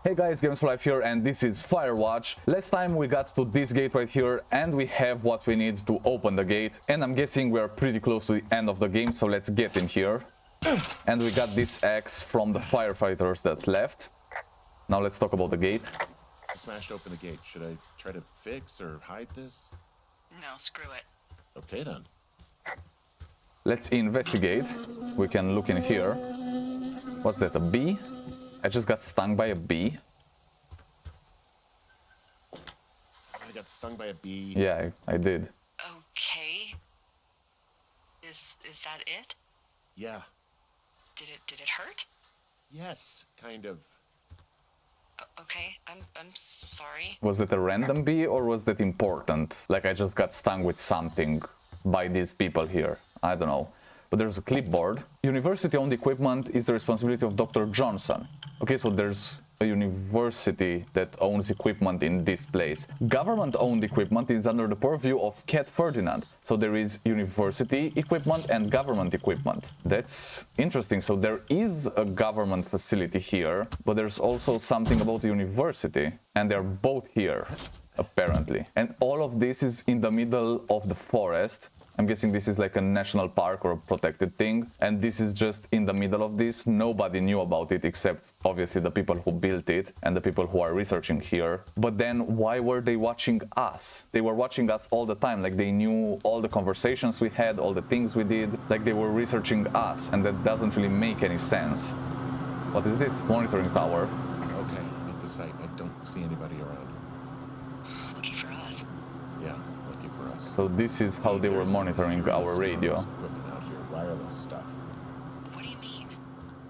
Hey guys, Games for Life here, and this is Firewatch. Last time we got to this gate right here, and we have what we need to open the gate. And I'm guessing we're pretty close to the end of the game, so let's get in here. And we got this axe from the firefighters that left. Now let's talk about the gate. I smashed open the gate. Should I try to fix or hide this? No, screw it. Okay then. Let's investigate. We can look in here. What's that, a bee? I just got stung by a bee. I got stung by a bee. Yeah, I did. Okay. Is that it? Yeah. Did it hurt? Yes, kind of. Okay, I'm sorry. Was it a random bee or was that important? Like I just got stung with something by these people here. I don't know. But there's a clipboard. University-owned equipment is the responsibility of Dr. Johnson. Okay, so there's a university that owns equipment in this place. Government-owned equipment is under the purview of Cat Ferdinand. So there is university equipment and government equipment. That's interesting. So there is a government facility here, but there's also something about the university. And they're both here, apparently. And all of this is in the middle of the forest. I'm guessing this is like a national park or a protected thing, and this is just in the middle of this. Nobody knew about it except obviously the people who built it and the people who are researching here. But then why were they watching us? They were watching us all the time, like they knew all the conversations we had, all the things we did, like they were researching us, and that doesn't really make any sense. What is this? Monitoring tower. Okay, at the site. I don't see anybody around. Lucky for us. Yeah, lucky for us. So this is how they were monitoring our radio. Equipment out here, wireless stuff. What do you mean?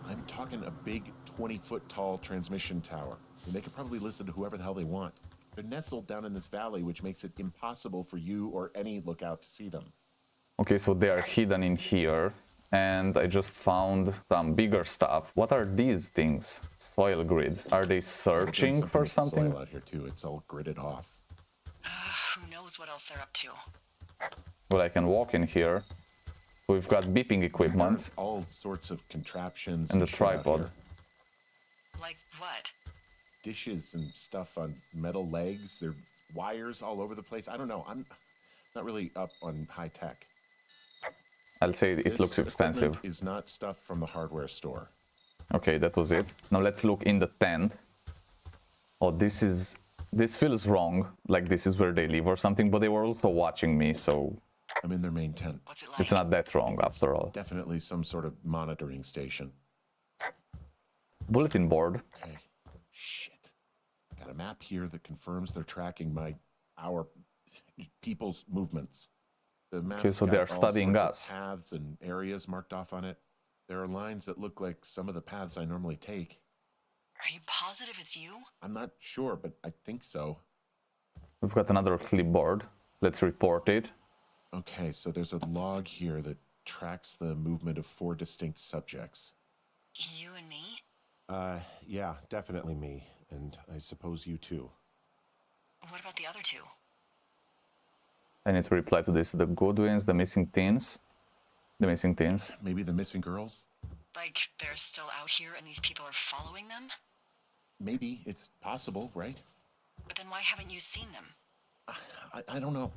I'm talking a big 20-foot tall transmission tower. And they could probably listen to whoever the hell they want. They're nestled down in this valley, which makes it impossible for you or any lookout to see them. Okay, so they are hidden in here. And I just found some bigger stuff. What are these things? Soil grid. Are they searching for with something? Soil out here too. It's all gridded off. Who knows what else they're up to? Well, I can walk in here. We've got beeping equipment. There's all sorts of contraptions And the shit out tripod. here. Like what? Dishes and stuff on metal legs. There are wires all over the place. I don't know. I'm not really up on high tech. I'll say it looks This expensive. equipment is not stuff from the hardware store. Okay, that was it. Now let's look in the tent. Oh, this feels wrong. Like this is where they live or something, but they were also watching me, so I'm in their main tent. What's it like? it's not that wrong after all. Definitely some sort of monitoring station. Bulletin board. Okay. Shit. Got a map here that confirms they're tracking our people's movements. The map's Okay, so got they're all studying sorts of us. paths and areas marked off on it. There are lines that look like some of the paths I normally take. Are you positive it's you? I'm not sure, but I think so. We've got another clipboard. Let's report it. Okay, so there's a log here that tracks the movement of 4 distinct subjects. You and me? Yeah, definitely me. And I suppose you too. What about the other two? I need to reply to this. The Goodwins, the missing teens. The missing teens. Maybe the missing girls? Like they're still out here and these people are following them? Maybe. It's possible, right? But then why haven't you seen them? I don't know.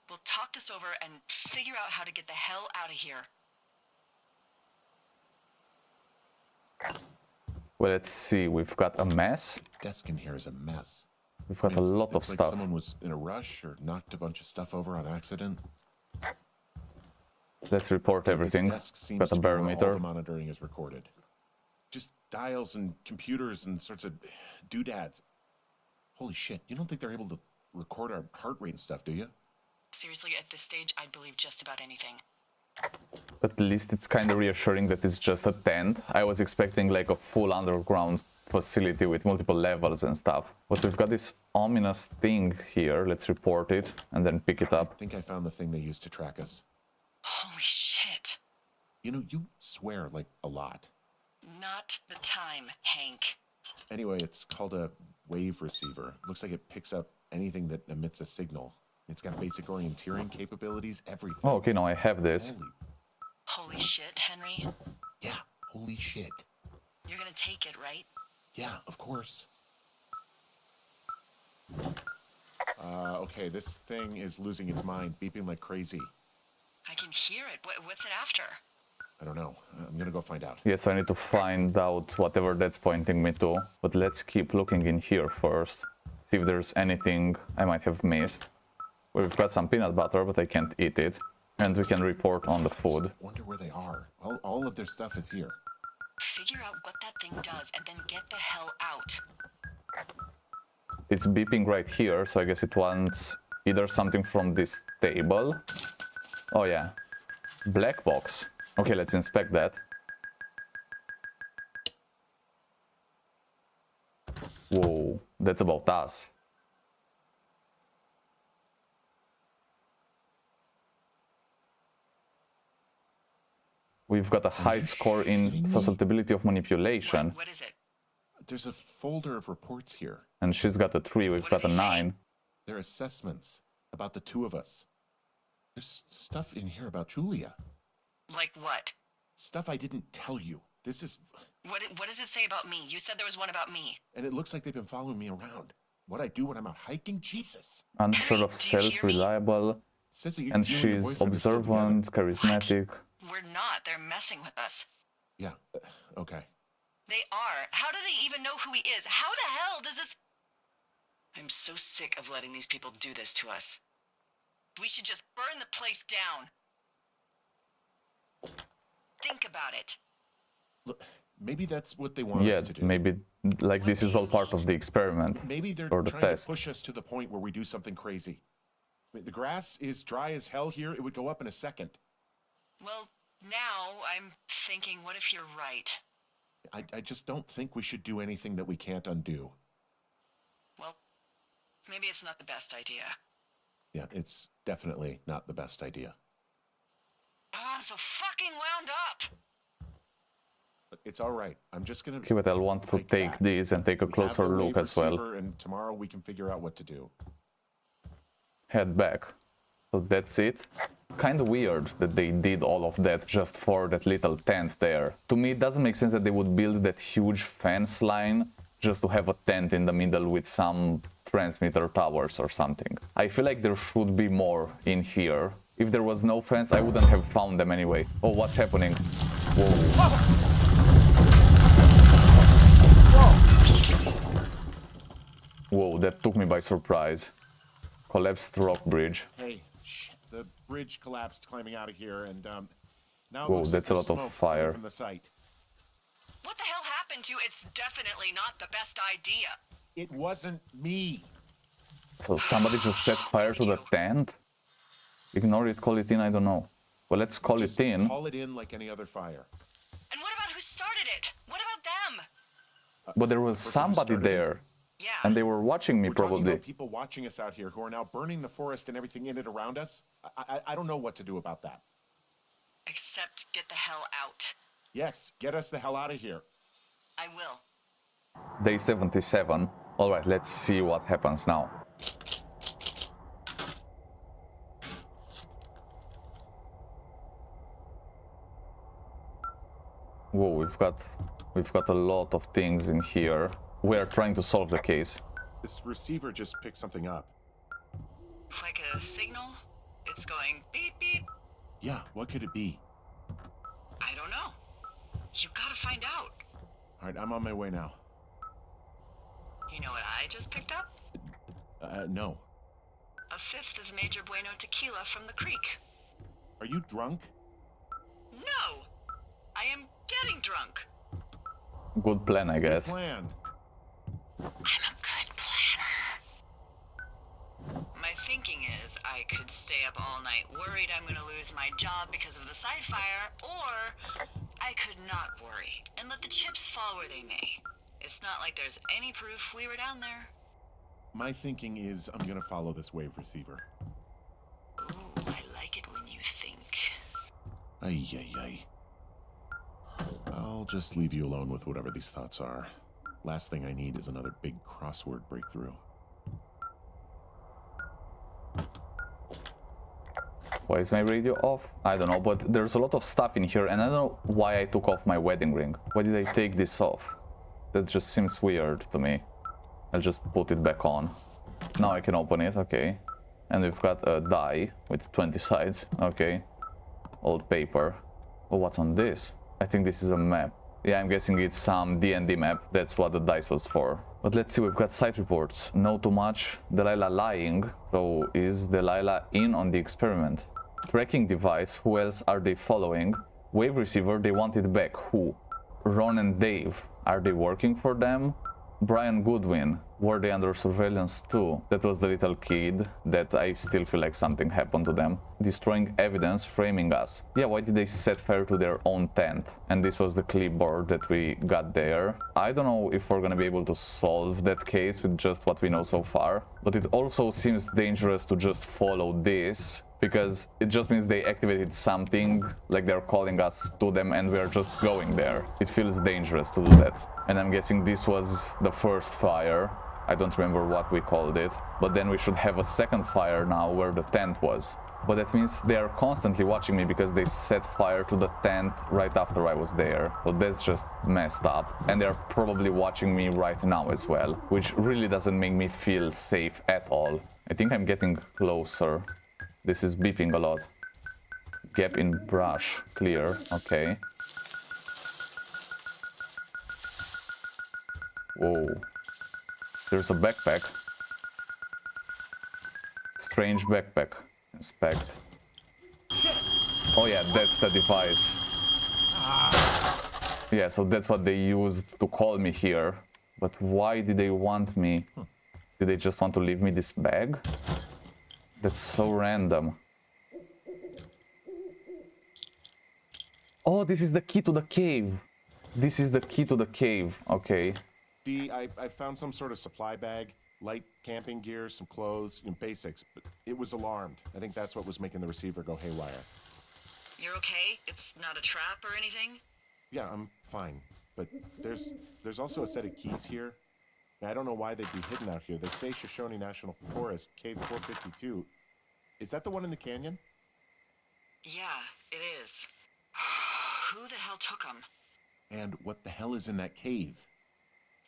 We'll talk this over and figure out how to get the hell out of here. Well, let's see. We've got a mess. Desk in here is a mess. We've got a lot of it's like stuff. someone was in a rush or knocked a bunch of stuff over on accident. Let's report everything. This desk seems Got a to be where all barometer. the monitoring is recorded. Just dials and computers and sorts of doodads. Holy shit, you don't think they're able to record our heart rate and stuff, do you? Seriously, at this stage, I'd believe just about anything. At least it's kind of reassuring that it's just a tent. I was expecting like a full underground facility with multiple levels and stuff. But we've got this ominous thing here. Let's report it and then pick it I up. think I found the thing they used to track us. Holy shit. You know, you swear like a lot. Not the time, Hank. Anyway, it's called a wave receiver. Looks like it picks up anything that emits a signal. It's got basic orienteering capabilities, everything. Oh, okay, now I have this. Holy shit, Henry. Yeah, holy shit. You're gonna take it, right? Yeah, of course. Okay, this thing is losing its mind, beeping like crazy. I can hear it. What's it after? I don't know. I'm gonna go find out. Yes, I need to find out whatever that's pointing me to. But let's keep looking in here first. See if there's anything I might have missed. We've got some peanut butter, but I can't eat it. And we can report on the food. I wonder where they are. All of their stuff is here. Figure out what that thing does and then get the hell out. It's beeping right here, so I guess it wants either something from this table. Oh yeah. Black box. Okay, let's inspect that. Whoa, that's about us. We've got a high score in susceptibility of manipulation. What is it? There's a folder of reports here. And she's got a 3, we've What got do a they say? 9. They're assessments about the two of us. There's stuff in here about Julia. Like what? Stuff I didn't tell you. This is... What does it say about me? You said there was one about me. And it looks like they've been following me around. What I do when I'm out hiking? Jesus. Unsure of Do you hear self, me? reliable, It says that and you your she's boyfriend are still together. observant, charismatic. We're not. They're messing with us. Yeah, okay. They are. How do they even know who he is? How the hell does this... I'm so sick of letting these people do this to us. We should just burn the place down. Think about it. Look, maybe that's what they want Yeah, us to do. maybe like this is all part of the experiment. Maybe they're or the trying test. to push us to the point where we do something crazy. I mean, the grass is dry as hell here. It would go up in a second. Well, now I'm thinking, what if you're right? I just don't think we should do anything that we can't undo. Well, maybe it's not the best idea. Yeah, it's definitely not the best idea. Oh, I'm so fucking wound up. But it's all right. I'm just gonna... Okay, but I'll want to hike take back. these and take a We have closer the look wave as well. receiver, and tomorrow we can figure out what to do. Head back. So that's it. Kind of weird that they did all of that just for that little tent there. To me, it doesn't make sense that they would build that huge fence line just to have a tent in the middle with some transmitter towers or something. I feel like there should be more in here. If there was no fence, I wouldn't have found them anyway. Oh, what's happening? Whoa. Whoa, that took me by surprise. Collapsed rock bridge. Hey, shit. The bridge collapsed climbing out of here, and now it Whoa, looks that's like a lot there's of smoke fire. coming from the site. What the hell happened to you? It's definitely not the best idea. It wasn't me. So somebody just set fire to the tent? Ignore it, call it in, I don't know. Well, let's call Just it in. call it in like any other fire. And what about who started it? What about them? But there was person who somebody started it. there. Yeah. And they were watching me We're talking probably. about people watching us out here who are now burning the forest and everything in it around us. I don't know what to do about that. Except get the hell out. Yes, get us the hell out of here. I will. Day 77. Alright, let's see what happens now. Whoa, we've got a lot of things in here. We are trying to solve the case. This receiver just picked something up. Like a signal? It's going beep beep. Yeah, what could it be? I don't know. You gotta find out. All right, I'm on my way now. You know what I just picked up? No. A fifth of Major Bueno tequila from the creek. Are you drunk? No! I am getting drunk. Good plan, I guess. Plan. I'm a good planner. My thinking is I could stay up all night worried I'm gonna lose my job because of the side fire, or I could not worry and let the chips fall where they may. It's not like there's any proof we were down there. My thinking is I'm gonna follow this wave receiver. Ooh, I like it when you think. Ay, ay, ay. I'll just leave you alone with whatever these thoughts are. Last thing I need is another big crossword breakthrough. Why is my radio off? I don't know, but there's a lot of stuff in here and I don't know why I took off my wedding ring. Why did I take this off? That just seems weird to me. I'll just put it back on. Now I can open it, okay. And we've got a die with 20 sides, okay. Old paper. Oh, what's on this? I think this is a map. Yeah, I'm guessing it's some D&D map. That's what the dice was for. But let's see, we've got site reports. No too much. Delilah lying. So is Delilah in on the experiment? Tracking device. Who else are they following? Wave receiver. They want it back. Who? Ron and Dave. Are they working for them? Brian Goodwin. Were they under surveillance too? That was the little kid that I still feel like something happened to them. Destroying evidence, framing us. Yeah, why did they set fire to their own tent? And this was the clipboard that we got there. I don't know if we're gonna be able to solve that case with just what we know so far. But it also seems dangerous to just follow this, because it just means they activated something, like they're calling us to them and we're just going there. It feels dangerous to do that. And I'm guessing this was the first fire. I don't remember what we called it. But then we should have a second fire now where the tent was. But that means they are constantly watching me because they set fire to the tent right after I was there. So that's just messed up. And they're probably watching me right now as well, which really doesn't make me feel safe at all. I think I'm getting closer. This is beeping a lot. Gap in brush. Clear. Okay. Whoa. There's a backpack. Strange backpack. Inspect. Oh yeah, that's the device. Yeah, so that's what they used to call me here. But why did they want me? Did they just want to leave me this bag? That's so random. Oh, this is the key to the cave. This is the key to the cave. Okay. D, I found some sort of supply bag, light camping gear, some clothes, basics, but it was alarmed. I think that's what was making the receiver go haywire. You're okay? It's not a trap or anything? Yeah, I'm fine. But there's also a set of keys here. I don't know why they'd be hidden out here. They say Shoshone National Forest, Cave 452. Is that the one in the canyon? Yeah, it is. Who the hell took them? And what the hell is in that cave?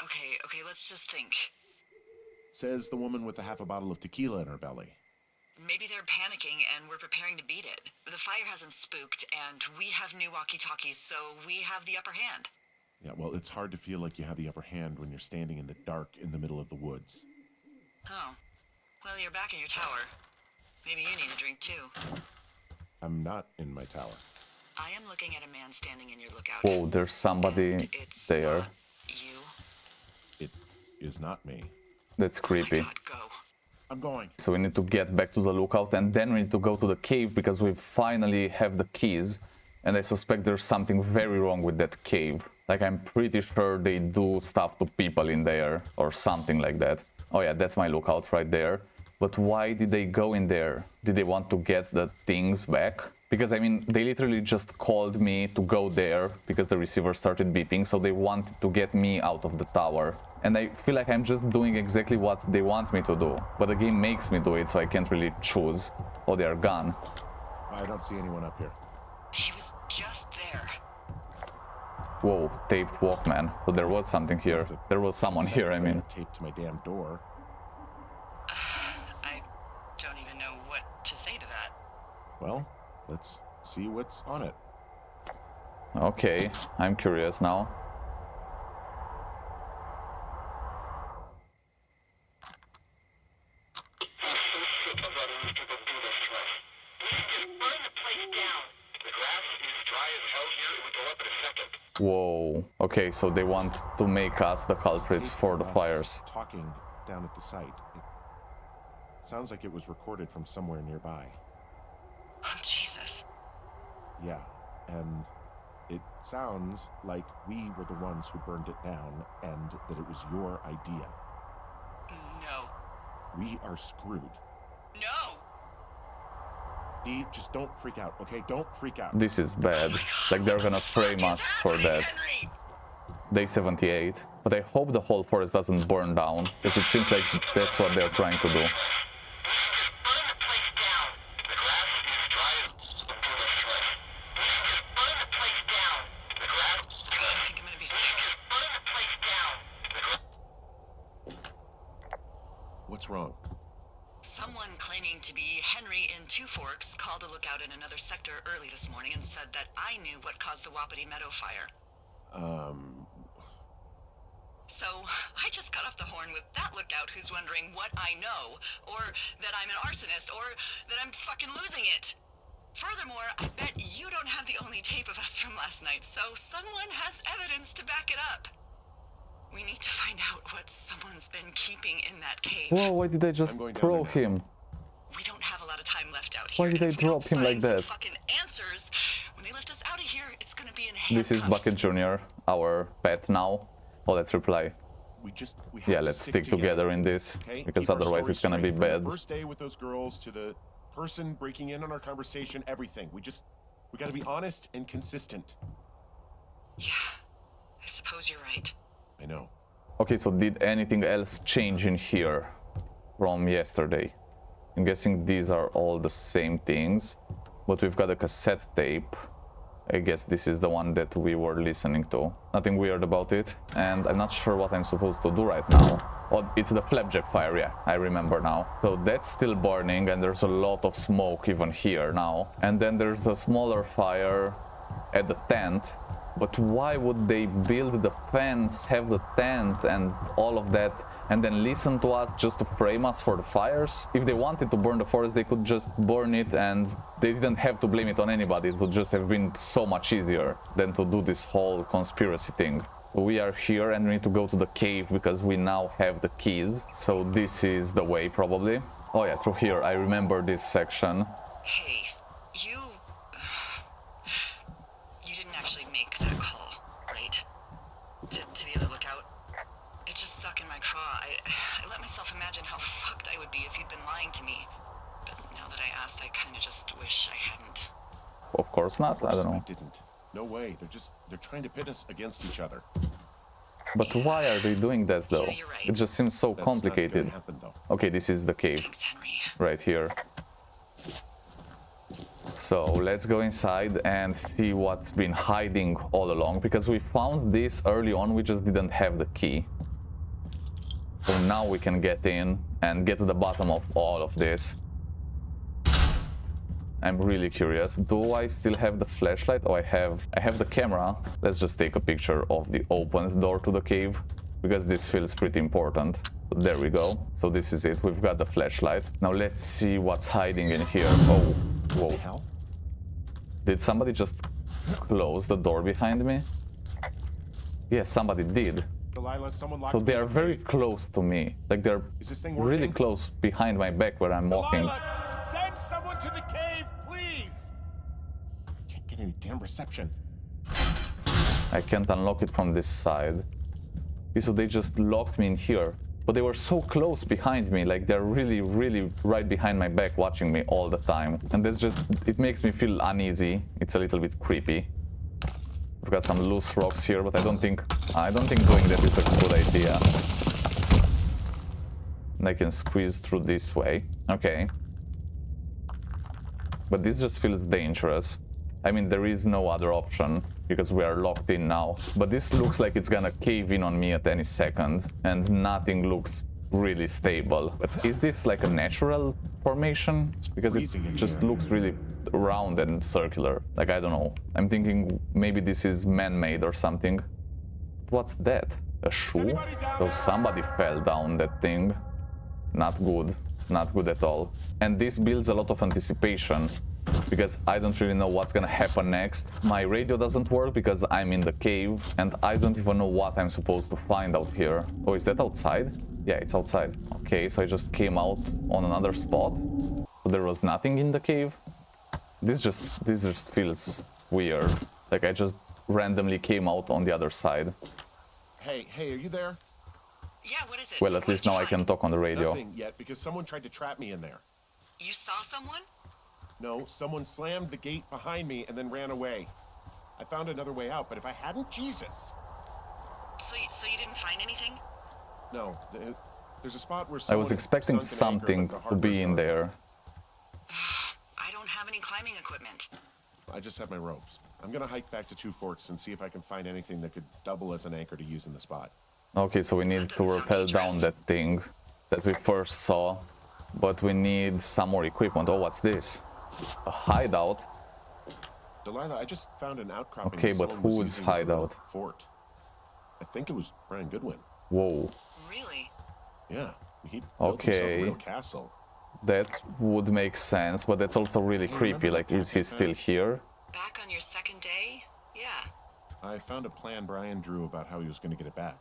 Okay, let's just think. Says the woman with a half a bottle of tequila in her belly. Maybe they're panicking and we're preparing to beat it. The fire has them spooked, and we have new walkie-talkies, so we have the upper hand. Yeah, well, it's hard to feel like you have the upper hand when you're standing in the dark in the middle of the woods. Oh. Well, you're back in your tower. Maybe you need a drink, too. I'm not in my tower. I am looking at a man standing in your lookout. Whoa, there's somebody And it's there. not you. It is not me. That's creepy. Oh my God, go. I'm going. So we need to get back to the lookout and then we need to go to the cave because we finally have the keys. And I suspect there's something very wrong with that cave. Like, I'm pretty sure they do stuff to people in there or something like that. Oh yeah, that's my lookout right there. But why did they go in there? Did they want to get the things back? Because, I mean, they literally just called me to go there because the receiver started beeping, so they wanted to get me out of the tower. And I feel like I'm just doing exactly what they want me to do. But the game makes me do it, so I can't really choose. Oh, they're gone. I don't see anyone up here. He was just there. Whoa, taped Walkman. So there was something here. There was someone here, I mean. Taped to my damn door. I don't even know what to say to that. Well, let's see what's on it. Okay, I'm curious now. Whoa. Okay, so they want to make us the culprits for the fires. Talking down at the site. It sounds like it was recorded from somewhere nearby. Oh, Jesus. Yeah, and it sounds like we were the ones who burned it down and that it was your idea. No. We are screwed. No! Dee, just don't freak out, okay? Don't freak out. This is bad. Like, they're gonna frame us for that. Henry? Day 78. But I hope the whole forest doesn't burn down, because it seems like that's what they're trying to do. What's wrong? Someone claiming to be Henry in Two Forks called a lookout in another sector early this morning and said that I knew what caused the Wapiti Meadow fire. So, I just got off the horn with that lookout who's wondering what I know, or that I'm an arsonist, or that I'm fucking losing it. Furthermore, I bet you don't have the only tape of us from last night, so someone has evidence to back it up. We need to find out what someone's been keeping in that cave. Whoa, why did I just throw him? We don't have a lot of time left out here. Why did I If we don't drop him like find some that? fucking answers, when they lift us out of here, it's gonna be in This is handcuffs. Bucket Jr., our pet now. Oh, let's reply. We have Yeah, to let's stick together in this, okay? because Keep our otherwise story it's gonna be straight. From bad. the first day with those girls to the person breaking in on our conversation, everything. We got to be honest and consistent. Yeah, I suppose you're right. I know. Okay, so did anything else change in here from yesterday? I'm guessing these are all the same things, but we've got a cassette tape. I guess this is the one that we were listening to. Nothing weird about it, and I'm not sure what I'm supposed to do right now. Oh, it's the flapjack fire, yeah, I remember now. So that's still burning, and there's a lot of smoke even here now. And then there's a smaller fire at the tent. But why would they build the fence, have the tent and all of that, and then listen to us just to frame us for the fires? If they wanted to burn the forest, they could just burn it and they didn't have to blame it on anybody. It would just have been so much easier than to do this whole conspiracy thing. We are here and we need to go to the cave because we now have the keys. So this is the way probably. Oh yeah, through here. I remember this section. Hey, you didn't actually make that call, right? To be the lookout? It just stuck in my craw. I let myself imagine how fucked I would be if you'd been lying to me. But now that I asked, I kind of just wish I hadn't. Of course not, I don't know. I didn't. No way. They're trying to pit us against each other. But why are they doing that though? Yeah, you're right. It just seems so That's complicated. not gonna happen, though. Okay, this is the cave Thanks, Henry. right here. So let's go inside and see what's been hiding all along, because we found this early on, we just didn't have the key. So now we can get in and get to the bottom of all of this. I'm really curious. Do I still have the flashlight? Oh, I have the camera. Let's just take a picture of the opened door to the cave, because this feels pretty important. So there we go. So this is it. We've got the flashlight. Now let's see what's hiding in here. Oh, whoa. What the hell? Did somebody just close the door behind me? Yes, somebody did. Delilah, someone locked So me they in are the very cave. close to me. Like they're Is this thing really working? close behind my back where I'm walking. Delilah, send someone to the cave, please. Can't get any damn reception. I can't unlock it from this side. Okay, so they just locked me in here. But they were so close behind me, like they're really, really right behind my back watching me all the time. And that's just, it makes me feel uneasy. It's a little bit creepy. We've got some loose rocks here, but I don't think doing that is a good idea. And I can squeeze through this way. Okay. But this just feels dangerous. I mean, there is no other option because we are locked in now. But this looks like it's gonna cave in on me at any second, and nothing looks really stable. But is this like a natural formation? Because it freezing in just here. looks really round and circular. Like, I don't know. I'm thinking maybe this is man-made or something. What's that? A shoe? anybody down So there? somebody fell down that thing. Not good. Not good at all. And this builds a lot of anticipation, because I don't really know what's gonna happen next. My radio doesn't work because I'm in the cave, and I don't even know what I'm supposed to find out here. Oh, is that outside? Yeah, it's outside. Okay, so I just came out on another spot. So there was nothing in the cave. This just feels weird. Like I just randomly came out on the other side. Hey, are you there? Yeah, what is it? Well, at What least did you now I can find? talk on the radio. Nothing yet, because someone tried to trap me in there. You saw someone? No, someone slammed the gate behind me and then ran away. I found another way out, but if I hadn't, Jesus! So you didn't find anything? No, there's a spot where I someone was had expecting sunk an anchor, something like a to be harbor's in guard. there. I don't have any climbing equipment. I just have my ropes. I'm gonna hike back to Two Forks and see if I can find anything that could double as an anchor to use in the spot. Okay, so we need to doesn't sound rappel down interesting. that thing that we first saw, but we need some more equipment. Oh, what's this? A hideout? Delilah, I just found an outcropping. Okay, that but someone was whose using as a little hideout? Fort. I think it was Brian Goodwin. Whoa. Really? Yeah, he built himself a Okay. real castle. That would make sense, but that's also really Hey, creepy. remember Like, that is he pack I still found? here? Back on your second day? Yeah. I found a plan Brian drew about how he was going to get it back.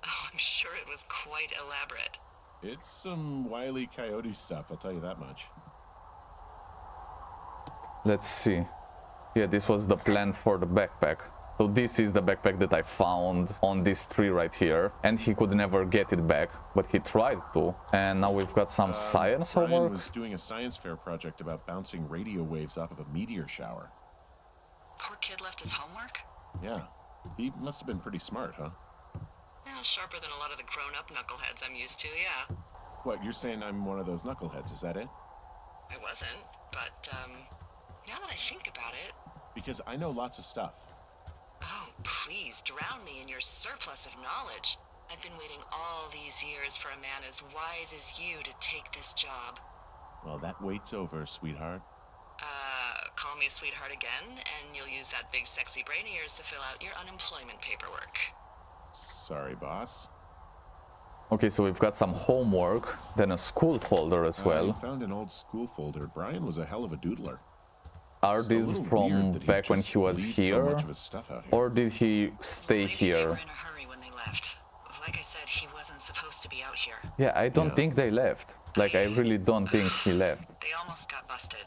Oh, I'm sure it was quite elaborate. It's some Wile E. Coyote stuff, I'll tell you that much. Let's see. Yeah, this was the plan for the backpack. So this is the backpack that I found on this tree right here, and he could never get it back, but he tried to. And now we've got some science Brian homework. was doing a science fair project about bouncing radio waves off of a meteor shower. Poor kid left his homework? Yeah, he must have been pretty smart, huh? Yeah, sharper than a lot of the grown-up knuckleheads I'm used to, yeah. What, you're saying I'm one of those knuckleheads, is that it? I wasn't, but, now that I think about it... Because I know lots of stuff. Oh, please, drown me in your surplus of knowledge. I've been waiting all these years for a man as wise as you to take this job. Well, that wait's over, sweetheart. Call me sweetheart again, and you'll use that big sexy brain of yours to fill out your unemployment paperwork. Sorry, boss. Okay, so we've got some homework, then a school folder as I well. found an old school folder. Brian was a hell of a doodler. Are It's a these little from weird that back when just he was leaves here? So much of his stuff out here. Or did he stay Maybe they were here? in a hurry when they left. Like I said, he wasn't supposed to be out here. Yeah, I don't Yeah. think they left. Like, I really don't think he left. They almost got busted.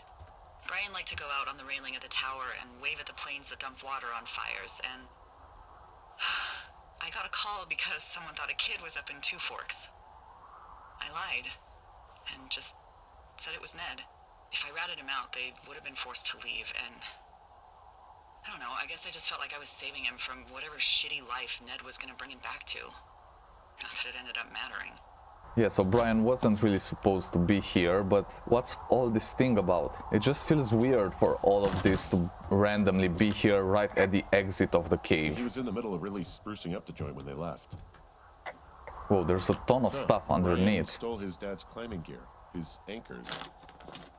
Brian liked to go out on the railing of the tower and wave at the planes that dump water on fires, and... I got a call because someone thought a kid was up in Two Forks. I lied, and just said it was Ned. If I ratted him out, they would have been forced to leave, and... I don't know, I guess I just felt like I was saving him from whatever shitty life Ned was gonna bring him back to. Not that it ended up mattering. Yeah, so Brian wasn't really supposed to be here, but what's all this thing about? It just feels weird for all of this to randomly be here right at the exit of the He cave. was in the middle of really sprucing up the joint when they left. Whoa, there's a ton of Huh, stuff Brian underneath. stole his dad's climbing gear, his anchors.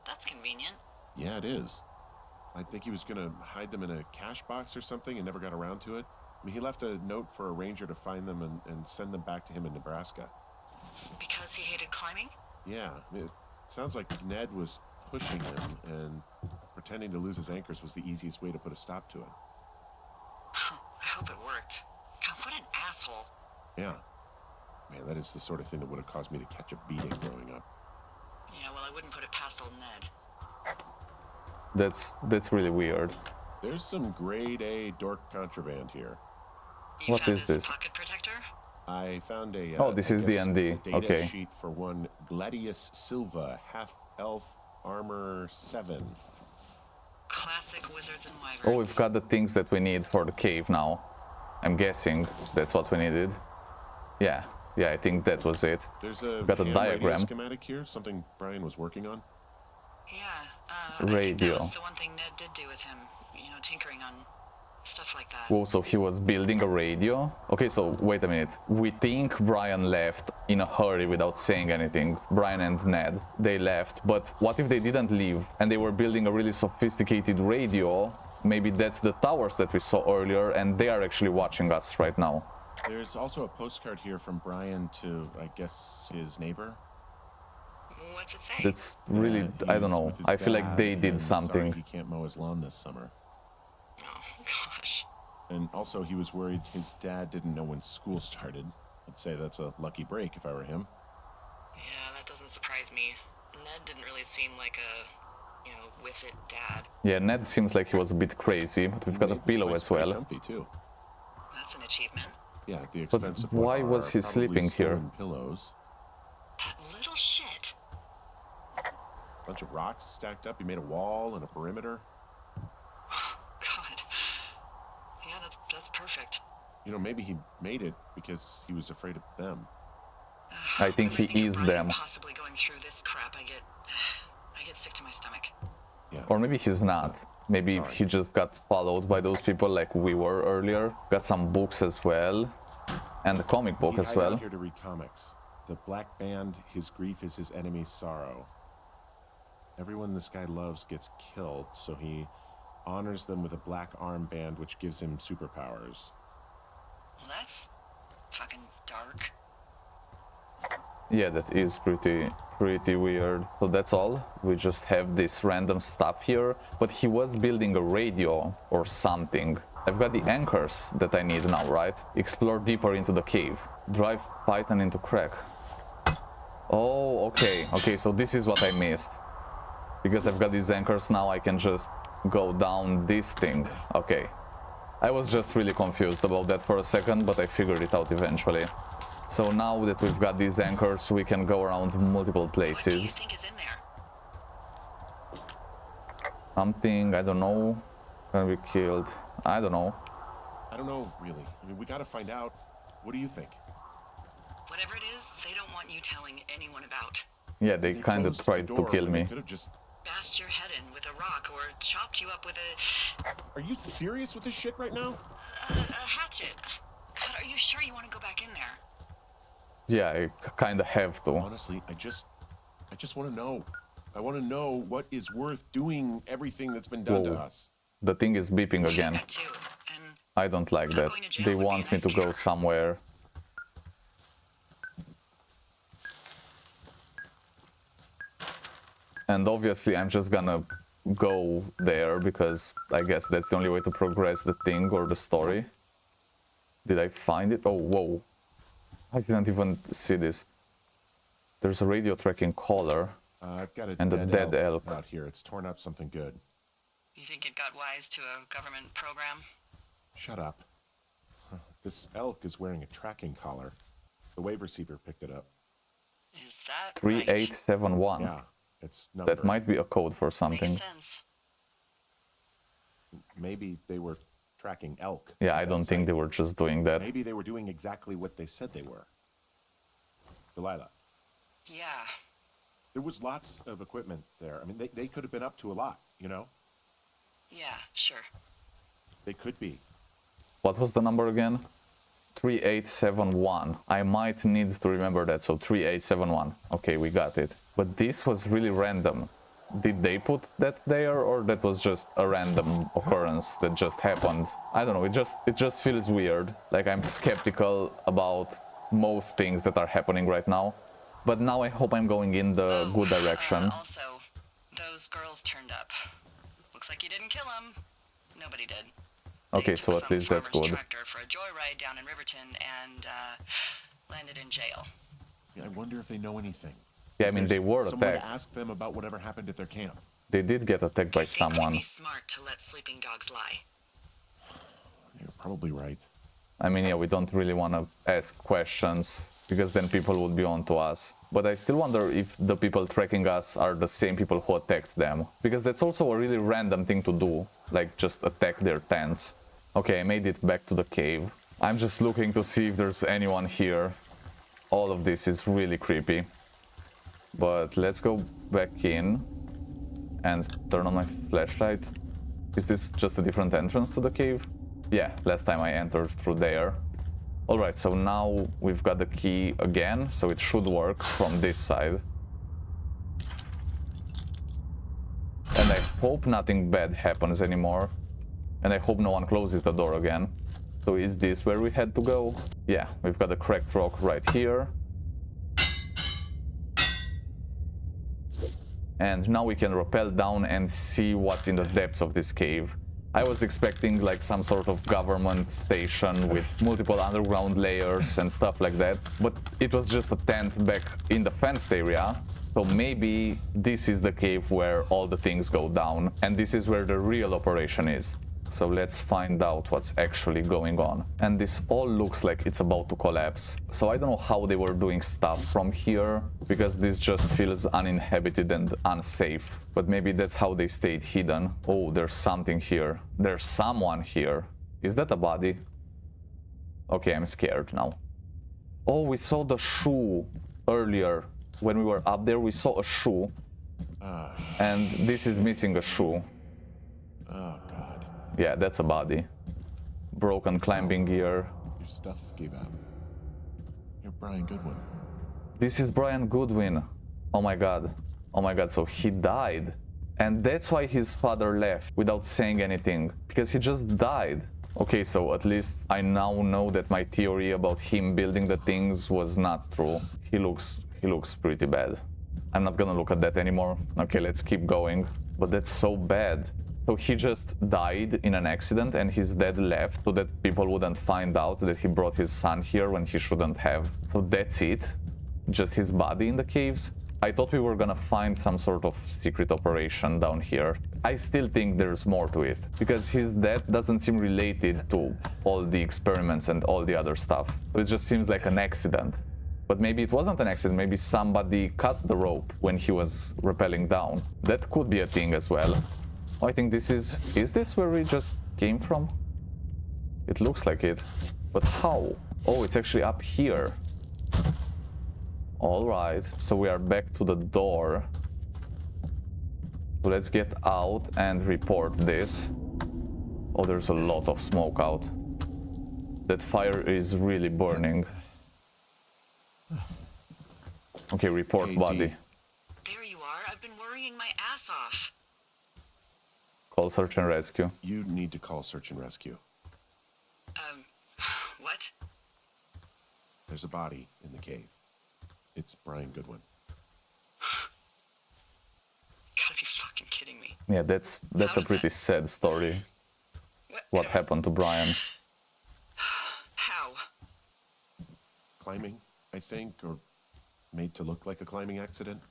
That's convenient. Yeah, it is. I think he was gonna hide them in a cash box or something and never got around to it. I mean, he left a note for a ranger to find them and send them back to him in Nebraska. Because he hated climbing? Yeah, it sounds like Ned was pushing him, and pretending to lose his anchors was the easiest way to put a stop to it. I hope it worked. God, what an asshole. Yeah. Man, that is the sort of thing that would have caused me to catch a beating growing up. Yeah, well, I wouldn't put it past old Ned. That's really weird. There's some grade A dork contraband here. You What found is his this? pocket protector? I found a Oh, this I is guess, D&D. a data Okay. sheet for one Gladius Silva, half-elf armor 7. Classic wizards and wyverns. Oh, we've got the things that we need for the cave now. I'm guessing that's what we needed. Yeah, I think that was it. There's a Got a ham radio diagram. schematic here, something Brian was working on. Yeah, I think Radio. that was the one thing Ned did do with him. You know, tinkering on stuff like that. Whoa, so he was building a radio? Okay, so wait a minute. We think Brian left in a hurry without saying anything. Brian and Ned, they left. But what if they didn't leave and they were building a really sophisticated radio? Maybe that's the towers that we saw earlier and they are actually watching us right now. There's also a postcard here from Brian to, I guess, his neighbor. What's it say? That's really, I don't He's know. with his I feel like dad they did and sorry something. he can't mow his lawn this summer. Oh, gosh. And also, he was worried his dad didn't know when school started. I'd say that's a lucky break if I were him. Yeah, that doesn't surprise me. Ned didn't really seem like a, with it dad. Yeah, Ned seems like he was a bit crazy, but we've got a Made the pillow place as pretty well. Comfy too. That's an achievement. Yeah, at the expense of why what was are he probably sleeping here? stolen pillows. That little shit. Bunch of rocks stacked up. He made a wall and a perimeter. God. Yeah, that's perfect. You know, maybe he made it because he was afraid of them. I think he When I is of Brian them. Possibly going through this crap, I get sick to my stomach. Yeah. Or maybe he's not. Maybe Sorry. he just got followed by those people like we were earlier. Got some books as well. And a comic book He'd as hide well. out here to read comics. The black band, his grief is his enemy's sorrow. Everyone this guy loves gets killed, so he honors them with a black armband which gives him superpowers. Well, that's fucking dark. Yeah, that is pretty weird. So that's all. We just have this random stuff here, but he was building a radio or something. I've got the anchors that I need now, right? Explore deeper into the cave. Drive Python into crack. Oh, okay. Okay, so this is what I missed. Because I've got these anchors now, I can just go down this thing. Okay. I was just really confused about that for a second, but I figured it out eventually. So now that we've got these anchors, we can go around multiple places. What do you think is in there? Something, I don't know. Gonna be killed. I don't know. I don't know, really. I mean, we gotta find out. What do you think? Whatever it is, they don't want you telling anyone about. Yeah, they kind of closed the tried to door kill when me. they could have just... Bashed your head in with a rock or chopped you up with a Are you serious with this shit right now? hatchet. God, are you sure you want to go back in there? Yeah, I kind of have to. Honestly, I just want to know. I want to know what is worth doing everything that's been done to Whoa. us. The thing is beeping Yeah, again. that too. And I don't like that. going to jail They would be a want me nice to go perk. somewhere. And obviously I'm just gonna go there because I guess that's the only way to progress the thing or the story. Did I find it? Oh, whoa. I didn't even see this. There's a radio tracking collar. I've got a And a dead elk. out here. It's torn up something good. you think it got wise to a government program? Shut up. Huh, this elk is wearing a tracking collar. The wave receiver picked it up. Is that 3871. Yeah, it's numbered. That might be a code for right? something. Makes sense. Maybe they were tracking elk. Yeah, at I that don't think site. they were just doing that. Maybe they were doing exactly what they said they were. Delilah, Yeah. there was lots of equipment there. I mean, they could have been up to a lot, you know? Yeah, sure. They could be. What was the number again? 3871. I might need to remember that, so 3871. Okay, we got it. But this was really random. Did they put that there, or that was just a random occurrence that just happened? I don't know, it just feels weird. Like I'm skeptical about most things that are happening right now. But now I hope I'm going in the good direction. Also, those girls turned up. Looks like you didn't kill them. Nobody did. Okay, They so took at some least that's farmer's good. tractor for a joyride down in Riverton and landed in jail. Yeah, I wonder if they know anything. Yeah, I If mean, there's they were someone attacked. to ask them about whatever happened at their camp. They did get attacked by They'd be someone. pretty smart to let sleeping dogs lie. You're probably right. I mean, yeah, we don't really want to ask questions because then people would be on to us. But I still wonder if the people tracking us are the same people who attacked them. Because that's also a really random thing to do, like just attack their tents. Okay, I made it back to the cave. I'm just looking to see if there's anyone here. All of this is really creepy. But let's go back in and turn on my flashlight. Is this just a different entrance to the cave? Yeah, last time I entered through there. Alright, so now we've got the key again, so it should work from this side. And I hope nothing bad happens anymore. And I hope no one closes the door again. So is this where we had to go? Yeah, we've got a cracked rock right here. And now we can rappel down and see what's in the depths of this cave. I was expecting like some sort of government station with multiple underground layers and stuff like that, but it was just a tent back in the fenced area. So maybe this is the cave where all the things go down, and this is where the real operation is. So let's find out what's actually going on. And this all looks like it's about to collapse. So I don't know how they were doing stuff from here, because this just feels uninhabited and unsafe. But maybe that's how they stayed hidden. Oh, there's something here. There's someone here. Is that a body? Okay, I'm scared now. Oh, we saw the shoe earlier. When we were up there, we saw a shoe. And this is missing a shoe. Oh, God. Yeah, that's a body. Broken climbing gear. Your stuff gave out. You're Brian Goodwin. This is Brian Goodwin. Oh my god. Oh my god, so he died. And that's why his father left without saying anything. Because he just died. Okay, so at least I now know that my theory about him building the things was not true. He looks pretty bad. I'm not gonna look at that anymore. Okay, let's keep going. But that's so bad. So he just died in an accident and his dad left so that people wouldn't find out that he brought his son here when he shouldn't have. So that's it? Just his body in the caves? I thought we were gonna find some sort of secret operation down here. I still think there's more to it, because his death doesn't seem related to all the experiments and all the other stuff. It just seems like an accident. But maybe it wasn't an accident, maybe somebody cut the rope when he was rappelling down. That could be a thing as well. Oh, I think this is this where we just came from? It looks like it. But how? Oh, it's actually up here. Alright, so we are back to the door. So let's get out and report this. Oh, there's a lot of smoke out. That fire is really burning. Okay, report body. There you are. I've been worrying my ass off. Call search and rescue. You need to call search and rescue. What? There's a body in the cave. It's Brian Goodwin. Gotta be fucking kidding me. Yeah, that's a pretty sad story. What happened to Brian? How? Climbing, I think, or made to look like a climbing accident.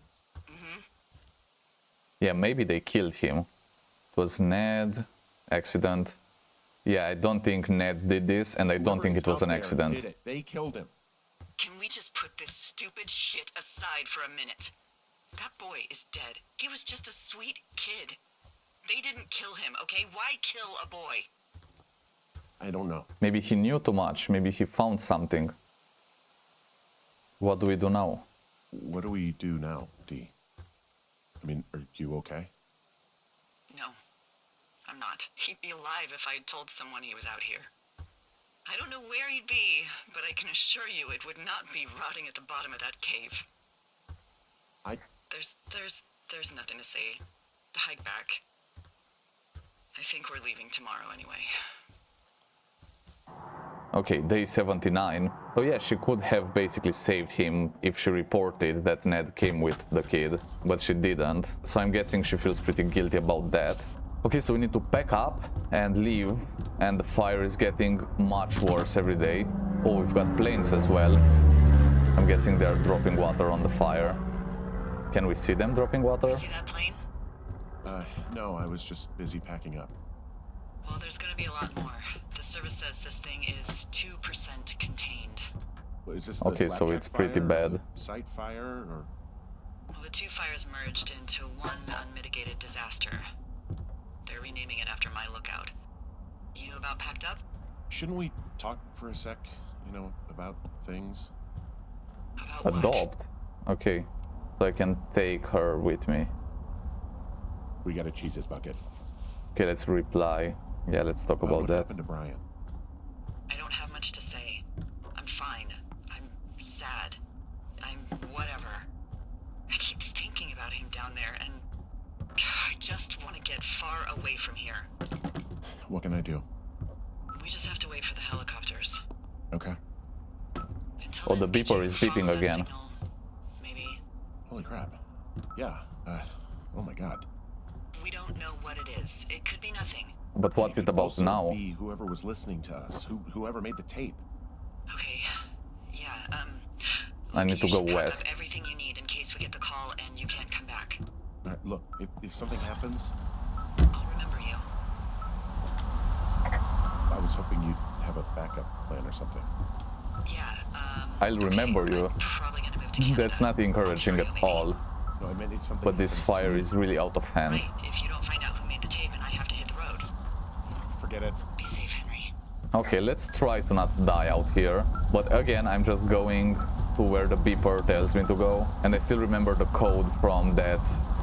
Yeah, maybe they killed him. It was Ned, accident. Yeah, I don't think Ned did this, and I don't think it was an accident. They killed him. Can we just put this stupid shit aside for a minute? That boy is dead. He was just a sweet kid. They didn't kill him, okay? Why kill a boy? I don't know. Maybe he knew too much. Maybe he found something. What do we do now? What do we do now, Dee? I mean, are you okay? No, I'm not. He'd be alive if I had told someone he was out here. I don't know where he'd be, but I can assure you it would not be rotting at the bottom of that cave. There's nothing to say. Hike back. I think we're leaving tomorrow anyway. Okay, day 79. So yeah, she could have basically saved him if she reported that Ned came with the kid, but she didn't. So I'm guessing she feels pretty guilty about that. Okay, so we need to pack up and leave, and the fire is getting much worse every day. Oh, we've got planes as well. I'm guessing they're dropping water on the fire. Can we see them dropping water? See that plane? No, I was just busy packing up. Well, there's gonna be a lot more. The service says this thing is 2% contained. Well, is this the okay, so flapjack it's pretty fire, bad. or the site fire, or? Well, the two fires merged into one unmitigated disaster. They're renaming it after my lookout. You about packed up? Shouldn't we talk for a sec, about things? About what? Adopt? Okay, so I can take her with me. We got a Cheez-It bucket. Okay, let's reply. Yeah, let's talk about what that. happened to Brian? I don't have much to say. I'm fine. I'm sad. I'm whatever. I keep thinking about him down there, and I just want to get far away from here. What can I do? We just have to wait for the helicopters. Okay. Until Oh, the then, beeper we is follow beeping that again. signal. Maybe. Holy crap. Yeah. Oh my god. We don't know what it is. It could be nothing. But what's It it could about also now? Be whoever was listening to us, whoever made the tape. Okay. Yeah, I need to you go should pack west. up everything you need in case we get the call and you can't come back. All right, look, if something happens, I'll remember you. I was hoping you'd have a backup plan or something. Yeah, I'll remember okay, you. I'm probably gonna move to Canada. That's not encouraging I'll at throw you a all. No, I meant if something But this happens to fire me, is really out of hand. Right, if you don't find out who made the tape and I have to hit the road. Forget it. Be safe, Henry. Okay, let's try to not die out here. But again, I'm just going to where the beeper tells me to go. And I still remember the code from that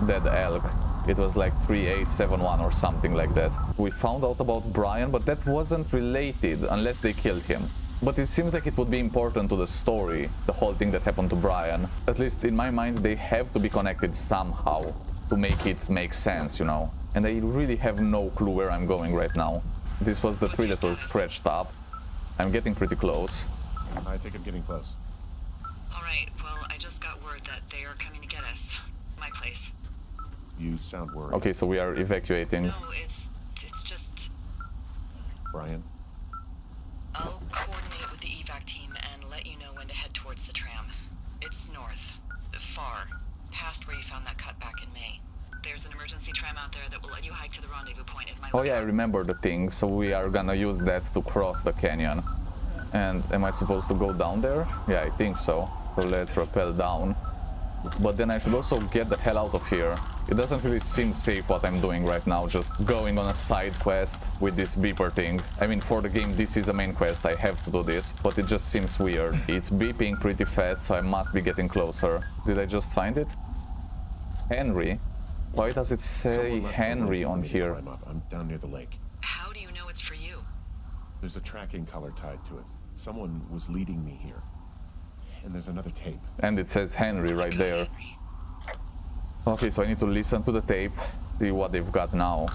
dead elk. It was like 3871 or something like that. We found out about Brian, but that wasn't related unless they killed him. But it seems like it would be important to the story, the whole thing that happened to Brian. At least in my mind, they have to be connected somehow to make it make sense, you know. And I really have no clue where I'm going right now. This was the tree that was scratched up. I'm getting pretty close. I think I'm getting close. Alright, well, I just got word that they are coming to get us. My place. You sound worried. Okay, so we are evacuating. No, it's just... Brian? I'll coordinate with the evac team and let you know when to head towards the tram. It's north. Far. Past where you found that cut back in May. There's an emergency tram out there that will let you hike to the rendezvous point at my Oh yeah, I lookout. remember the thing. So we are gonna use that to cross the canyon. And am I supposed to go down there? Yeah, I think so. So let's rappel down. But then I should also get the hell out of here. It doesn't really seem safe what I'm doing right now, just going on a side quest with this beeper thing. I mean, for the game, this is a main quest, I have to do this, but it just seems weird. It's beeping pretty fast, so I must be getting closer. Did I just find it? Henry? Why does it say Someone left Henry the link for on me to here? climb up. I'm down near the lake. How do you know it's for you? There's a tracking collar tied to it. Someone was leading me here. And there's another tape. And it says Henry right there. Henry. Okay, so I need to listen to the tape, see what they've got now.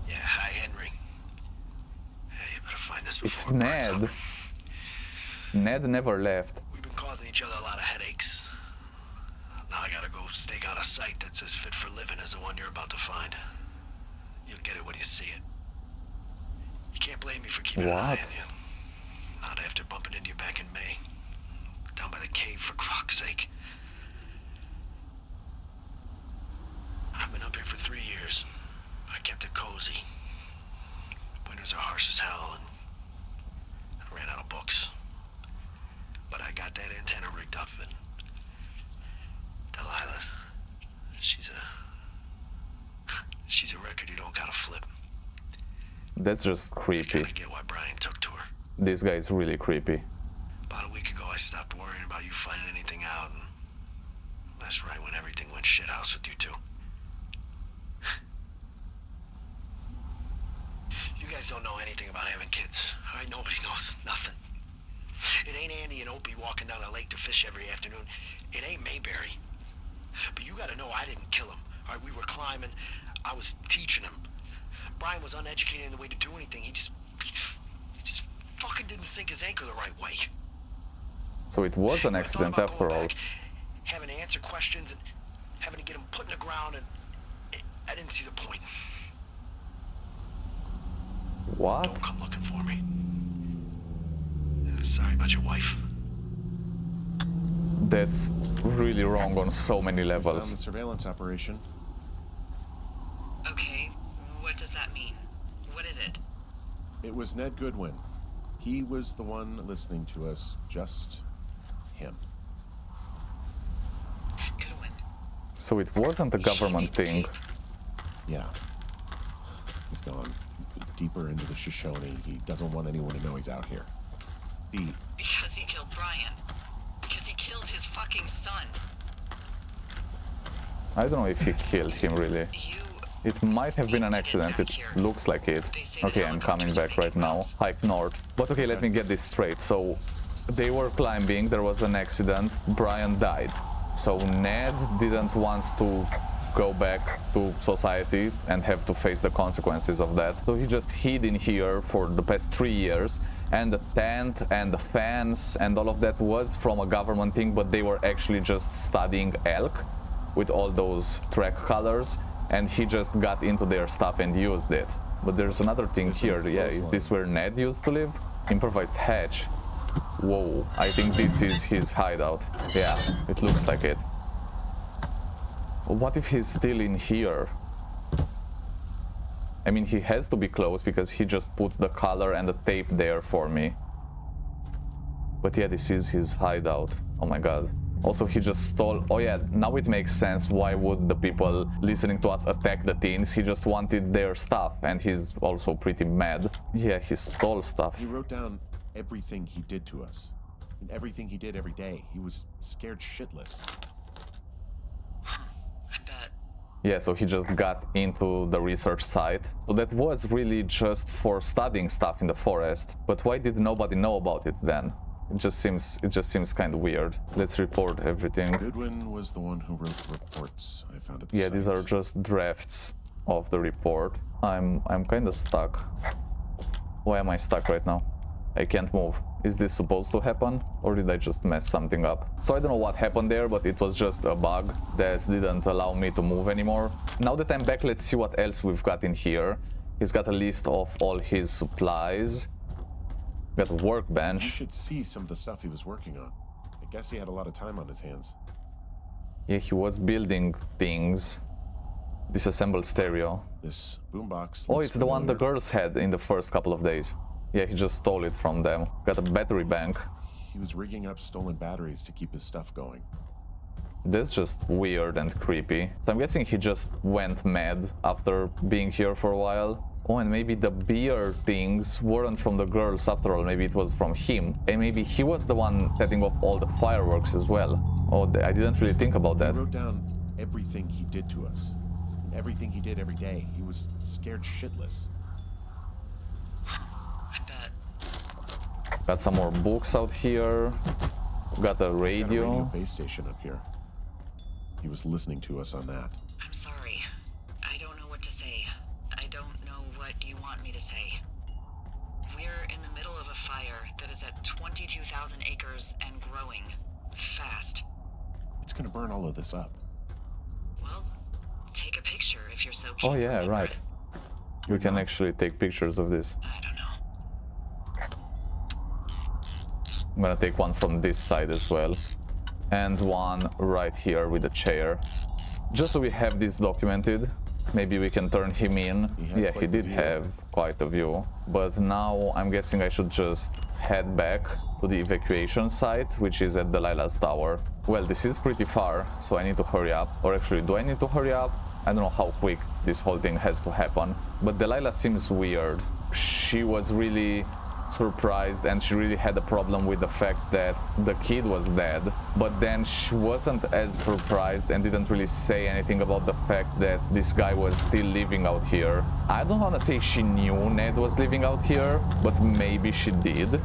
Yeah, hi, Henry. Hey, you better find this before It's it burns Ned. up. Ned never left. We've been causing each other a lot of headaches. Now I gotta go stake out a site that's as fit for living as the one you're about to find. You'll get it when you see it. You can't blame me for keeping an eye What? on you. Not after bumping into you back in May. Down by the cave, for croc's sake. I've been up here for 3 years. I kept it cozy. Winters are harsh as hell, and I ran out of books. But I got that antenna rigged up, and Delilah, she's a record you don't gotta flip. That's just I creepy. kinda get why Brian took to her. This guy is really creepy. About a week ago, I stopped worrying about you finding anything out, and that's right when everything went shithouse with you two. You guys don't know anything about having kids. All right, nobody knows nothing. It ain't Andy and Opie walking down a lake to fish every afternoon. It ain't Mayberry. But you gotta know I didn't kill him. All right, we were climbing. I was teaching him. Brian was uneducated in the way to do anything. He just fucking didn't sink his anchor the right way. So it was an When I thought accident about after going all. back, having to answer questions and having to get him put in the ground, and I didn't see the point. What? Don't come looking for me. Sorry about your wife. That's really wrong on so many Found levels. the surveillance operation. Okay, what does that mean? What is it? It was Ned Goodwin. He was the one listening to us. Just him. Goodwin. So it wasn't a government thing. Yeah. He's gone deeper into the Shoshone. He doesn't want anyone to know he's out here. Because he killed Brian. Because he killed his fucking son. I don't know if he killed him really. You... It might have been an need to get accident, back it here. looks like it. They say the Okay, I'm coming helicopters are back right making now. rounds. Hike north. But okay, let me get this straight. So, they were climbing, there was an accident, Brian died. So Ned didn't want to go back to society and have to face the consequences of that. So he just hid in here for the past 3 years. And the tent and the fence and all of that was from a government thing, but they were actually just studying elk with all those track colors. And he just got into their stuff and used it. But there's another thing here. Yeah, is this where Ned used to live? Improvised hatch. Whoa, I think this is his hideout. Yeah, it looks like it. What if he's still in here? I mean, he has to be close because he just put the color and the tape there for me. But yeah, this is his hideout. Oh my god. Also, he just stole... Oh yeah, now it makes sense. Why would the people listening to us attack the teens? He just wanted their stuff, and he's also pretty mad. Yeah, he stole stuff. He wrote down everything he did to us. And everything he did every day. He was scared shitless. I bet. Yeah, so he just got into the research site. So that was really just for studying stuff in the forest. But why did nobody know about it then? It just seems kind of weird. Let's report everything. Goodwin was the one who wrote the reports I found at the Yeah, site. these are just drafts of the report. I'm kind of stuck. Why am I stuck right now? I can't move. Is this supposed to happen? Or did I just mess something up? So I don't know what happened there, but it was just a bug that didn't allow me to move anymore. Now that I'm back, let's see what else we've got in here. He's got a list of all his supplies. Got a You workbench. should see some of the stuff he was working on. I guess he had a lot of time on his hands. Yeah, he was building things. Disassembled stereo. This boombox. Oh, looks it's the one the familiar. girls had in the first couple of days. Yeah, he just stole it from them. Got a battery bank. He was rigging up stolen batteries to keep his stuff going. That's just weird and creepy. So I'm guessing he just went mad after being here for a while. Oh, and maybe the beer things weren't from the girls after all. Maybe it was from him. And maybe he was the one setting off all the fireworks as well. Oh, I didn't really think about He that. wrote down everything he did to us. And everything he did every day. He was scared shitless. I bet. Got some more books out here. Got a He's got a radio radio. base station up here. He was listening to us on that. I'm sorry. I don't know what to say. I don't know what you want me to say. We're in the middle of a fire that is at 22,000 acres and growing. Fast. It's gonna burn all of this up. Well, take a picture if you're so keen. Oh yeah, remember right. it. You can actually take pictures of this. I don't know. I'm gonna take one from this side as well. And one right here with a chair. Just so we have this documented. Maybe we can turn him in. He had Yeah, quite he the did view. have quite a view. But now I'm guessing I should just head back to the evacuation site, which is at Delilah's tower. Well, this is pretty far, so I need to hurry up. Or actually, do I need to hurry up? I don't know how quick this whole thing has to happen. But Delilah seems weird. She was really surprised and she really had a problem with the fact that the kid was dead, but then she wasn't as surprised and didn't really say anything about the fact that this guy was still living out here. I don't want to say she knew Ned was living out here, but maybe she did.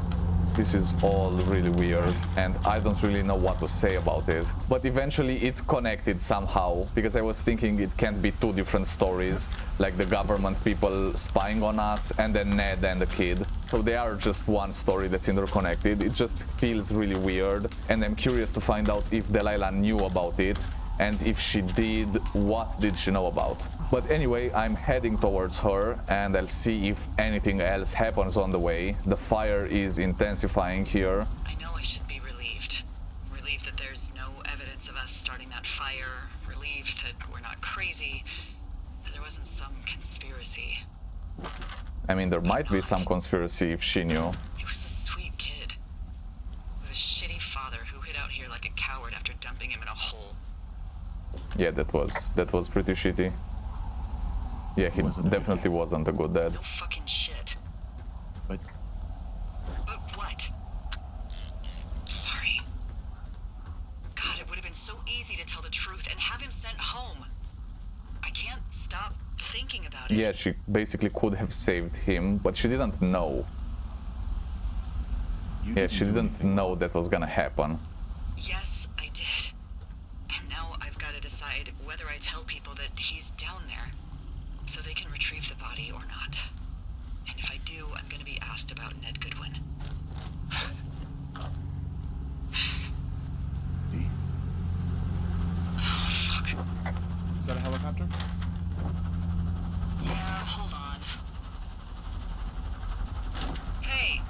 This is all really weird and I don't really know what to say about it. But eventually it's connected somehow, because I was thinking it can't be two different stories, like the government people spying on us and then Ned and the kid. So they are just one story that's interconnected. It just feels really weird and I'm curious to find out if Delilah knew about it, and if she did, what did she know about? But anyway, I'm heading towards her and I'll see if anything else happens on the way. The fire is intensifying here. I know I should be relieved. Relieved that there's no evidence of us starting that fire. Relieved that we're not crazy. That there wasn't some conspiracy. I mean, there might be some conspiracy if she knew. He was a sweet kid. With a shitty father who hid out here like a coward after dumping him in a hole. Yeah, that was pretty shitty. Yeah, he Wasn't a good definitely dad. wasn't a good dad. No fucking shit. But But what? Sorry. God, it would have been so easy to tell the truth and have him sent home. I can't stop thinking about it. Yeah, she basically could have saved him, but she didn't know. you Yeah, she do didn't anything. know that was gonna happen. Yes, I did. And now I've got to decide whether I tell people that he's down there so they can retrieve the body or not. And if I do, I'm going to be asked about Ned Goodwin. Dee, Oh, fuck. is that a helicopter? Yeah, hold on. Hey.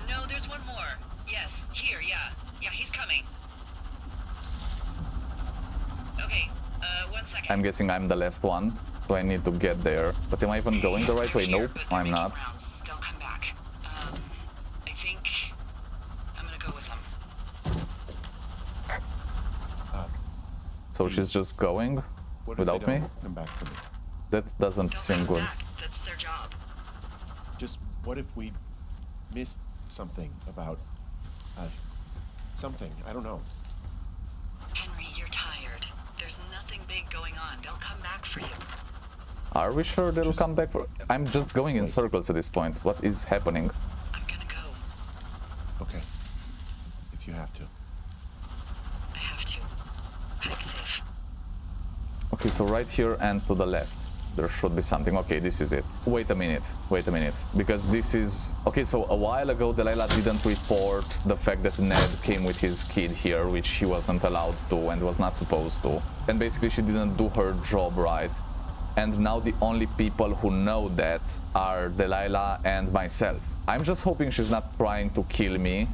No, there's one more. Yes, here, yeah. Yeah, he's coming. Okay, 1 second. I'm guessing I'm the last one, so I need to get there. But am I even going the right way? They're here, Nope, but they're I'm making not. rounds. They'll come back. I think I'm gonna go with them. So she's just going What if without they me? don't come back for me? That doesn't They'll seem come good. back. That's their job. Just what if we missed something about something? I don't know. Henry, you're tired. There's nothing big going on. They'll come back for you. Are we sure they'll come back for... I'm just going in Wait. circles at this point. What is happening? I'm gonna go. Okay. If you have to. I have to. Hike safe. Okay, so right here and to the left. There should be something. Okay, this is it. Wait a minute. Because this is... Okay, so a while ago, Delilah didn't report the fact that Ned came with his kid here, which he wasn't allowed to and was not supposed to. And basically, she didn't do her job right. And now the only people who know that are Delilah and myself. I'm just hoping she's not trying to kill me,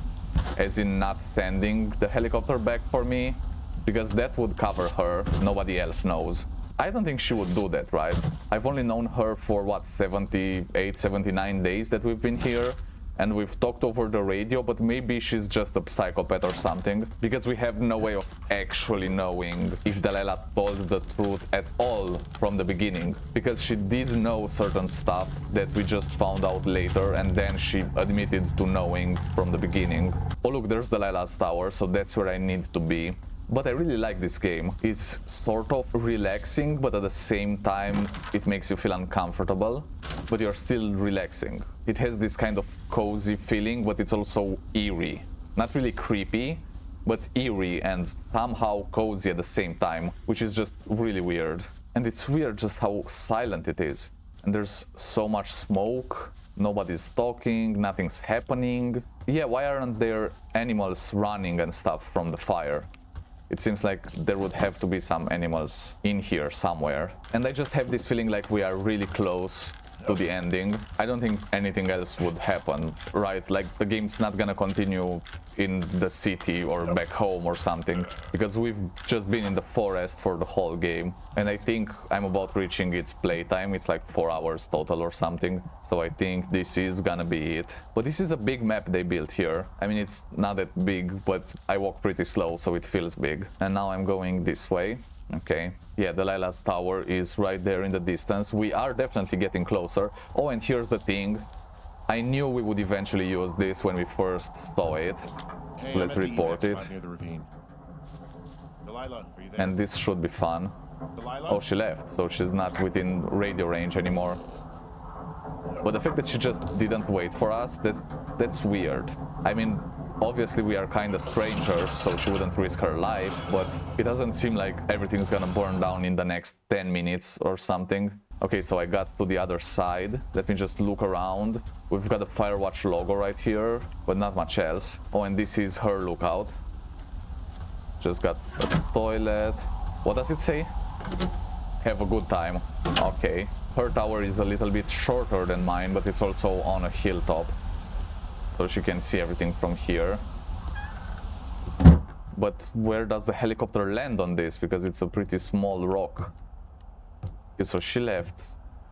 as in not sending the helicopter back for me, because that would cover her. Nobody else knows. I don't think she would do that, right? I've only known her for, what, 78, 79 days that we've been here, and we've talked over the radio, but maybe she's just a psychopath or something, because we have no way of actually knowing if Delilah told the truth at all from the beginning, because she did know certain stuff that we just found out later, and then she admitted to knowing from the beginning. Oh look, there's Delilah's tower, so that's where I need to be. But I really like this game. It's sort of relaxing, but at the same time it makes you feel uncomfortable, but you're still relaxing. It has this kind of cozy feeling, but it's also eerie. Not really creepy, but eerie and somehow cozy at the same time, which is just really weird. And it's weird just how silent it is. And there's so much smoke, nobody's talking, nothing's happening. Yeah, why aren't there animals running and stuff from the fire? It seems like there would have to be some animals in here somewhere. And I just have this feeling like we are really close to the ending. I don't think anything else would happen, right? Like the game's not gonna continue in the city or back home or something, because we've just been in the forest for the whole game. And I think I'm about reaching its playtime. It's like 4 hours total or something. So I think this is gonna be it. But this is a big map they built here. I mean, it's not that big, but I walk pretty slow, so it feels big. And now I'm going this way. Okay, yeah, Delilah's tower is right there in the distance. We are definitely getting closer. Oh, and here's the thing. I knew we would eventually use this when we first saw it. Hey, So let's I'm at the report evac it. spot near the ravine. Delilah, are you there? And this should be fun. Delilah? Oh, she left, so she's not within radio range anymore. But the fact that she just didn't wait for us, that's weird. I mean, obviously we are kind of strangers, so she wouldn't risk her life, but it doesn't seem like everything's gonna burn down in the next 10 minutes or something. Okay, so I got to the other side. Let me just look around. We've got a Firewatch logo right here, but not much else. Oh, and this is her lookout. Just got a toilet. What does it say? Have a good time. Okay. Her tower is a little bit shorter than mine, but it's also on a hilltop, so she can see everything from here. But where does the helicopter land on this? Because it's a pretty small rock. Okay, so she left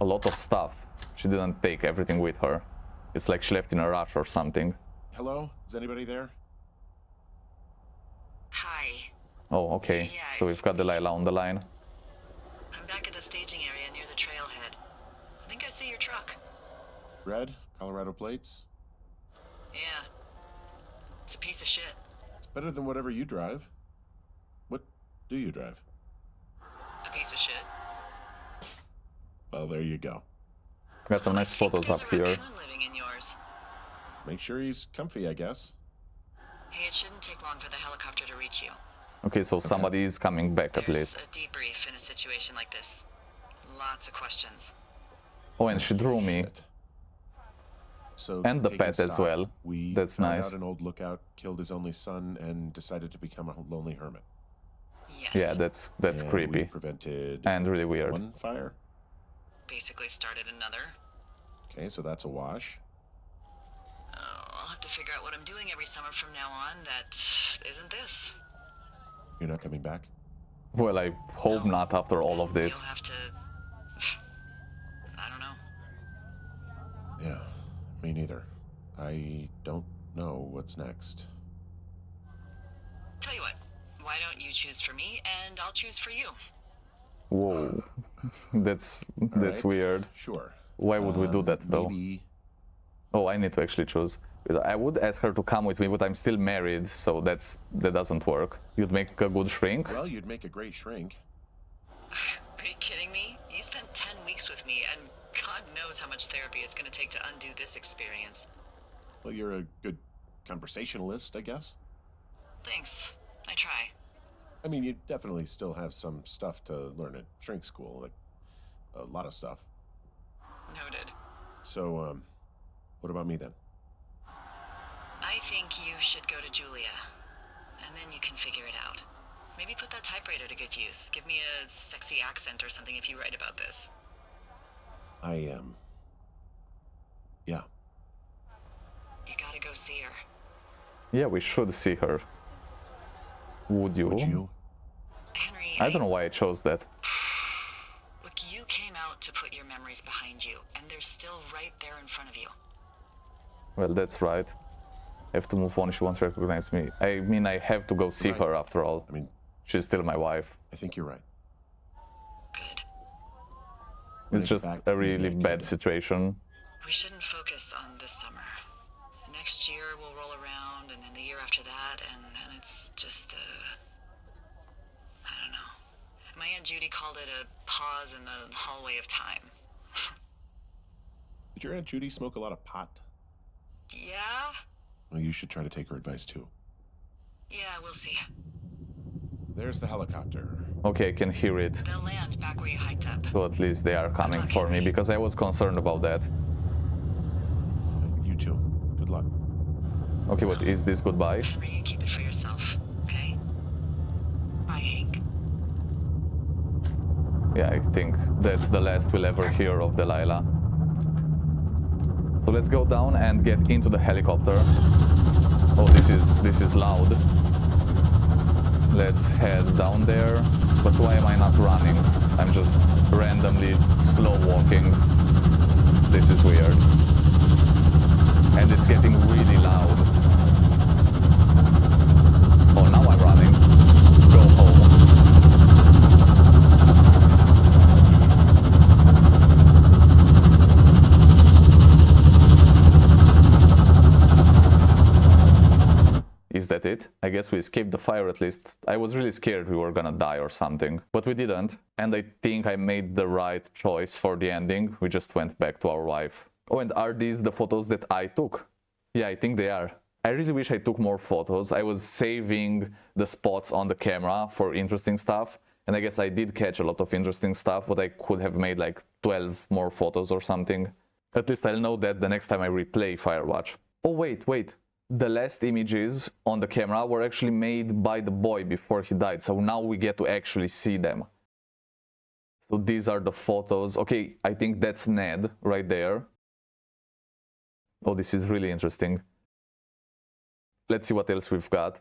a lot of stuff. She didn't take everything with her. It's like she left in a rush or something. Hello? Is anybody there? Hi. Oh, okay. Yeah, So we've got Delilah on the line. I'm back at the staging area near the trailhead. I think I see your truck. Red? Colorado plates? Yeah. It's a piece of shit. It's better than whatever you drive. What do you drive? A piece of shit. Well, there you go. Got some nice photos There's up a here. raccoon living in yours. Make sure he's comfy, I guess. Hey, it shouldn't take long for the helicopter to reach you. Okay, so somebody is coming back at There's least. a debrief in a situation like this. Lots of questions. Oh, and she drew me. Shit. So And the taking pet as stock, well. We That's found nice. out an old lookout killed his only son and decided to become a lonely hermit. Yes. Yeah, that's And we creepy prevented and really weird. one fire. Basically started another. Okay, so that's a wash. Oh, I'll have to figure out what I'm doing every summer from now on that isn't this. You're not coming back? Well, I hope No. not after all of this. You'll have to... I don't know. Yeah, me neither. I don't know what's next. Tell you what, why don't you choose for me and I'll choose for you? Whoa, that's Alright, weird. Sure. Why would we do that though? Maybe. Oh, I need to actually choose. Because I would ask her to come with me, but I'm still married, so that doesn't work. You'd make a good shrink. Well, you'd make a great shrink. Are you kidding me? You spent 10 weeks with me, and God knows how much therapy it's gonna take to undo this experience. Well, you're a good conversationalist, I guess. Thanks. I try. I mean, you definitely still have some stuff to learn at shrink school, like a lot of stuff. Noted. So, what about me then? I think you should go to Julia, and then you can figure it out. Maybe put that typewriter to good use. Give me a sexy accent or something if you write about this. Yeah. You gotta go see her. Yeah, we should see her. Would you? Would you? Henry, I don't know why I chose that. Look, you came out to put your memories behind you, and they're still right there in front of you. Well, that's right. I have to move on, she won't recognize me. I mean, I have to go see Right. her after all. I mean, She's still my wife. I think you're right. Good. When It's I get just back, a maybe really I bad could- situation. We shouldn't focus on this summer. Next year we'll roll around, and then the year after that, and then it's just I don't know. My Aunt Judy called it a pause in the hallway of time. Did your Aunt Judy smoke a lot of pot? Yeah? Well, you should try to take her advice too. Yeah, we'll see. There's the helicopter. Okay, I can hear it. They'll land back where you hiked up. So at least they are coming for me, because I was concerned about that. You too. Good luck. Okay, but is this goodbye? Henry, you keep it for yourself, okay? Bye, Hank. Yeah, I think that's the last we'll ever hear of Delilah. So let's go down and get into the helicopter. Oh, this is loud. Let's head down there. But why am I not running? I'm just randomly slow walking. This is weird. And it's getting really loud. Oh, now I'm running. Go home. Is that it? I guess we escaped the fire at least. I was really scared we were gonna die or something, but we didn't. And I think I made the right choice for the ending. We just went back to our life. Oh, and are these the photos that I took? Yeah, I think they are. I really wish I took more photos. I was saving the spots on the camera for interesting stuff. And I guess I did catch a lot of interesting stuff, but I could have made like 12 more photos or something. At least I'll know that the next time I replay Firewatch. Oh, wait. The last images on the camera were actually made by the boy before he died, so now we get to actually see them. So these are the photos. Okay, I think that's Ned right there. Oh, this is really interesting. Let's see what else we've got.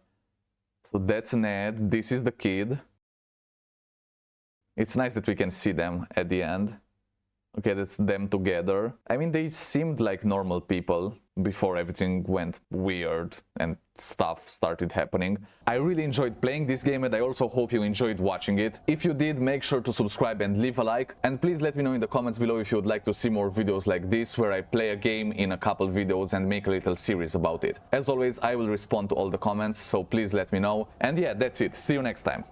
So that's Ned, this is the kid. It's nice that we can see them at the end. Okay, that's them together. I mean, they seemed like normal people before everything went weird and stuff started happening. I really enjoyed playing this game, and I also hope you enjoyed watching it. If you did, make sure to subscribe and leave a like. And please let me know in the comments below if you would like to see more videos like this, where I play a game in a couple videos and make a little series about it. As always, I will respond to all the comments, so please let me know. And yeah, that's it. See you next time.